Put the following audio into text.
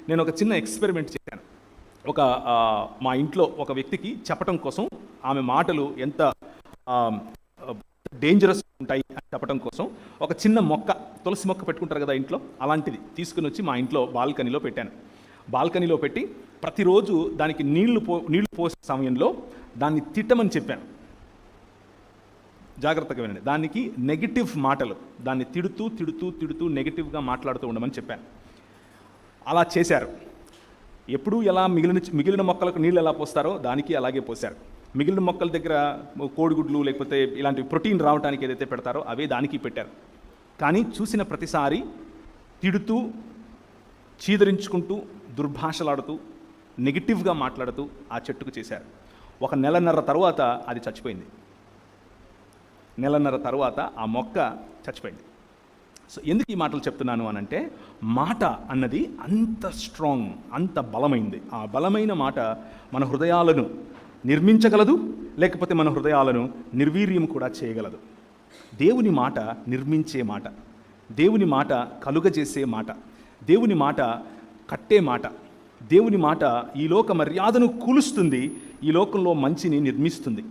నేను ఒక చిన్న ఎక్స్పెరిమెంట్ చేశాను. ఒక మా ఇంట్లో ఒక వ్యక్తికి చెప్పటం కోసం ఆమె మాటలు ఎంత డేంజరస్ ఉంటాయి అని చెప్పడం కోసం ఒక చిన్న మొక్క, తులసి మొక్క పెట్టుకుంటారు కదా ఇంట్లో, అలాంటిది తీసుకుని వచ్చి మా ఇంట్లో బాల్కనీలో పెట్టాను. బాల్కనీలో పెట్టి ప్రతిరోజు దానికి నీళ్లు పోసే సమయంలో దాన్ని తిట్టమని చెప్పాను. జాగ్రత్తగా వినండి. దానికి నెగిటివ్ మాటలు, దాన్ని తిడుతూ తిడుతూ తిడుతూ నెగిటివ్గా మాట్లాడుతూ ఉండమని చెప్పాను. అలా చేశారు. ఎప్పుడూ ఎలా మిగిలిన మొక్కలకు నీళ్ళు ఎలా పోస్తారో దానికి అలాగే పోశారు. మిగిలిన మొక్కల దగ్గర కోడిగుడ్లు లేకపోతే ఇలాంటి ప్రోటీన్ రావడానికి ఏదైతే పెడతారో అవే దానికి పెట్టారు. కానీ చూసిన ప్రతిసారి తిడుతూ, చీదరించుకుంటూ, దుర్భాషలాడుతూ, నెగిటివ్గా మాట్లాడుతూ ఆ చెట్టుకు చేశారు. 1 నెలన్నర తర్వాత అది చచ్చిపోయింది. నెలన్నర తర్వాత ఆ మొక్క చచ్చిపోయింది. సో ఎందుకు ఈ మాటలు చెప్తున్నాను అనంటే, మాట అన్నది అంత స్ట్రాంగ్, అంత బలమైంది. ఆ బలమైన మాట మన హృదయాలను నిర్మించగలదు, లేకపోతే మన హృదయాలను నిర్వీర్యం కూడా చేయగలదు. దేవుని మాట నిర్మించే మాట, దేవుని మాట కలుగజేసే మాట, దేవుని మాట కట్టే మాట, దేవుని మాట ఈ లోక మర్యాదను కూలుస్తుంది, ఈ లోకంలో మంచిని నిర్మిస్తుంది.